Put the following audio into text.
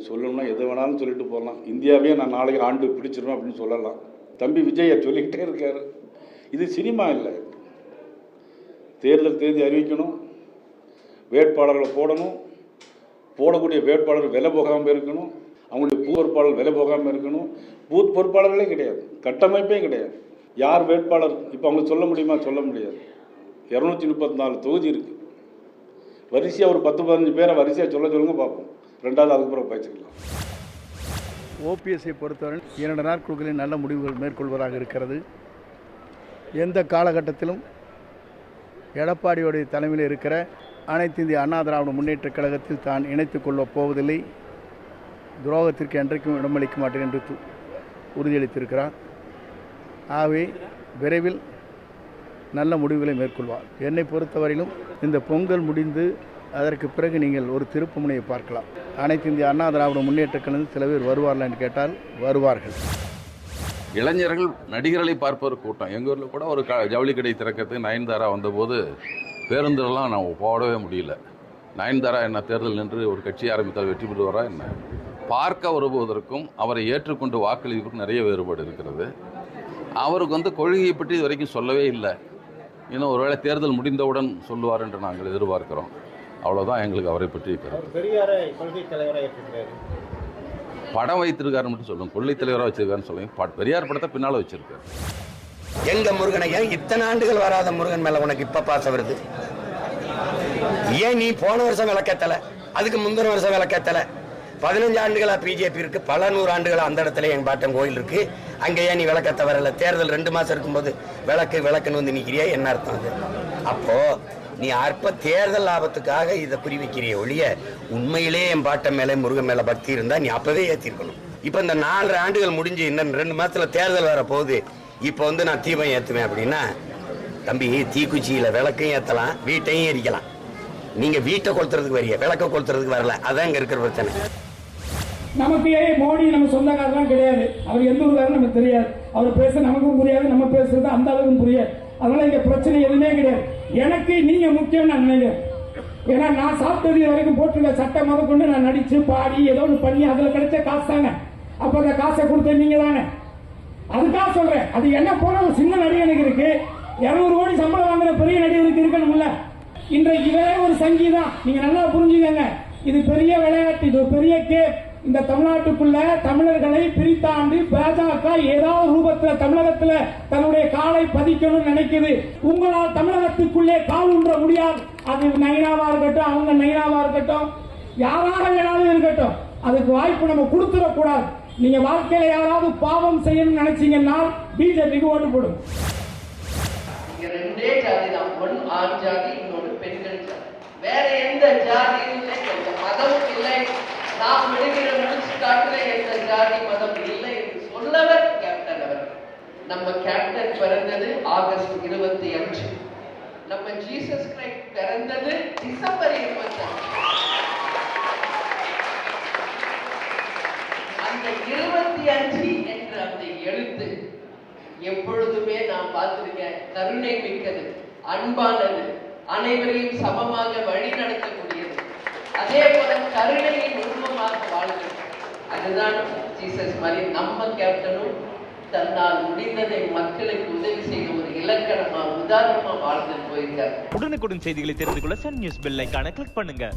சொல்லணும்னா எது வேணாலும் சொல்லிட்டு போகலாம். இந்தியாவே நான் நாளைக்கு ஆண்டு பிடிச்சிருவேன் அப்படின்னு சொல்லலாம். தம்பி விஜயை சொல்லிக்கிட்டே இருக்கார். இது சினிமா இல்லை. தேர்தல் தேதி அறிவிக்கணும், வேட்பாளர்களை போடணும், போடக்கூடிய வேட்பாளர் விலை போகாமல் இருக்கணும், அவங்களுடைய பொறுப்பாளர் விலை போகாமல் இருக்கணும். பூத் பொறுப்பாளர்களே கிடையாது, கட்டமைப்பே கிடையாது. யார் வேட்பாளர் இப்போ அவங்க சொல்ல முடியுமா? சொல்ல முடியாது. 234 தொகுதி இருக்குது. வரிசையாக ஒரு 10-15 பேரை வரிசையாக சொல்லுங்க பார்ப்போம். ரெண்டாவது அதுக்கப்புறம் பேசிக்கலாம். ஓபிஎஸ்ஐ பொறுத்தவரை 2 நாட்களுக்குள்ளே நல்ல முடிவுகள் மேற்கொள்வதாக இருக்கிறது. எந்த காலகட்டத்திலும் எடப்பாடியோடைய தலைமையில் இருக்கிற அனைத்து இந்திய அண்ணா திராவிட முன்னேற்றக் கழகத்தில் தான் இணைத்துக் கொள்ளப் போவதில்லை, துரோகத்திற்கு என்றைக்கும் இடமளிக்க மாட்டேன் என்று உறுதியளித்திருக்கிறார். ஆகவே விரைவில் நல்ல முடிவுகளை மேற்கொள்வார். என்னை பொறுத்தவரையிலும் இந்த பொங்கல் முடிந்து அதற்கு பிறகு நீங்கள் ஒரு திருப்புமுனையை பார்க்கலாம். அனைத்து இந்திய அண்ணா திராவிட முன்னேற்றக் கழகத்தில் சில பேர் வருவார்கள் என்று கேட்டால் வருவார்கள். இளைஞர்கள் நடிகர்களை பார்ப்பவர் கூட்டம். எங்கள் ஊரில் கூட ஒரு ஜவுளி கடை திறக்கிறதுக்கு நயன்தாரா வந்தபோது பேருந்துலாம் நான் போடவே முடியல. நயன்தாரா என்ன தேர்தல் நின்று ஒரு கட்சி ஆரம்பித்தால் வெற்றி பெறுவாரா என்ன? பார்க்க வருவதற்கும் அவரை ஏற்றுக்கொண்டு வாக்களிப்பதற்கும் நிறைய வேறுபாடு இருக்கிறது. அவருக்கு கொள்கையை பற்றி இது வரைக்கும் சொல்லவே இல்லை. இன்னும் ஒருவேளை தேர்தல் முடிந்தவுடன் சொல்லுவார் என்று நாங்கள் எதிர்பார்க்கிறோம். அவ்வளோதான் எங்களுக்கு அவரை பற்றி இருக்கிறது. பெரியாரை கொள்கை தலைவராக ஏற்றிருக்காரு. படம் வைத்திருக்காரு மட்டும் சொல்லுங்க, கொள்கை தலைவராக வச்சிருக்காருன்னு சொல்லுங்க. பெரியார் படத்தை பின்னால் வச்சிருக்காரு. எங்க முருகனையா இத்தனை ஆண்டுகள் வராத முருகன் மேல உனக்கு இப்ப பாசம் வருது? ஏன் நீ போன வருஷம் விளக்கத்தல, அதுக்கு முந்தின வருஷம் விளக்கத்தல? 15 ஆண்டுகளா பிஜேபி இருக்கு, பல 100 ஆண்டுகளா அந்த இடத்துல எங்க பாட்டன் கோயில் இருக்கு. அங்க ஏன் நீ விளக்கத்த வரல? தேர்தல் 2 மாசம் இருக்கும்போது விளக்குன்னு வந்து நிக்கிறியா? என்ன அர்த்தம் அது? அப்போ நீ அற்ப தேர்தல் லாபத்துக்காக இதை குறி வைக்கிறிய ஒழிய உண்மையிலே என் பாட்டன் மேல முருகன் மேல பக்தி இருந்தா நீ அப்பவே ஏத்திருக்கணும். இப்ப இந்த 4 ஆண்டுகள் முடிஞ்சு இன்னும் 2 மாசத்துல தேர்தல் வர போகுது. இப்ப நான் தீபம் ஏத்துவேன் அப்படின்னா, தம்பி தீக்குச்சியில விளக்கையும் ஏத்தலாம், வீட்டையும் எரிக்கலாம். நீங்க வீட்டை கொளுத்துறதுக்கு வரிய, விளக்க கொளுத்துறதுக்கு வரல. அதான் இங்க இருக்கிற பிரச்சனை. நமக்கு மோடி நம்ம சொந்தக்காரெல்லாம் கிடையாது. அவர் எந்த ஊருக்காரன்னு நமக்கு தெரியாது. அவர் பேச நமக்கும் புரியாது, நம்ம பேசுறது அந்த அளவுக்கு புரியாது. அதனால இங்க பிரச்சனை எதுவுமே கிடையாது. எனக்கு நீங்க முக்கியம் நான் நினைக்கிறேன். ஏன்னா நான் சாப்பிட்டது வரைக்கும் போட்டிருக்க சட்டை முத கொண்டு நான் நடிச்சு பாடி ஏதோ ஒன்று பண்ணி அதுல கிடைச்ச காசு தானே. அப்ப அந்த காசை கொடுத்த நீங்க தானே. அதுக்காக சொல்றேன். அது என்ன போல ஒரு சின்ன நடிகனுக்கு இருக்கு, 200 கோடி சம்பளம் வாங்குற பெரிய நடிகருக்கு இருக்கணும்ல. இன்றைக்கு இதே ஒரு சங்கீதம். நீங்க நல்லா புரிஞ்சுக்கங்க. இது பெரிய விளையாட்டு, இது பெரிய கேம். இந்த தமிழ்நாட்டுக்குள்ள தமிழர்களை பிரித்தாண்டு பாஜக ஏதாவது ரூபத்துல தமிழகத்துல தன்னுடைய காலை பதிக்கணும்னு நினைக்குது. உங்களால் தமிழகத்துக்குள்ளே கால் ஊன்ற முடியாது. அது நைனாவா இருக்கட்டும், அவங்க நைனாவா இருக்கட்டும், யாராக வேணாலும் இருக்கட்டும், அதுக்கு வாய்ப்பு நம்ம கொடுத்துடக்கூடாது. நீங்க வாழ்க்கையில யாராவது பாவம் செய்யணும்னு நினைச்சீங்கன்னா பிஜேபிக்கு ஓட்டு போடும். ரெண்டே ஜாதி தான், ஒன்னு ஆண் ஜாதி, இன்னொன்று பெண்கள் ஜாதி. வேற எந்த ஜாதியும் இல்லை, எந்த மதமும் இல்லை. நாம் விடுகிற முடிச்சு காட்டுல எந்த ஜாதி மதம் இல்லை என்று சொல்லவர் கேப்டன் அவர். நம்ம கேப்டன் பிறந்தது ஆகஸ்ட் 25. நம்ம ஜீசஸ் கிரைஸ்ட் பிறந்தது டிசம்பர் 25. அந்த 25 என்ற அந்த எழுத்து எப்பொழுதுமே நான் பார்த்திருக்கேன். கருணை மிக்கது, அன்பானது, அனைவரையும் சமமாக வழி நடத்தக்கூடியது. அதே போல கருணையின் உருவமாக வாழ்கிறது. அதுதான் ஜீசஸ் மாதிரி நம்ம கேப்டனும் தன்னால் முடிந்ததை மக்களுக்கு உதவி செய்த ஒரு இலக்கணமா உதாரணமா வாழ்ந்து போயிருக்கார். உடனுக்குடன் செய்திகளை தெரிந்து கொள்ள சன் நியூஸ் பெல் ஐகானை கிளிக் பண்ணுங்க.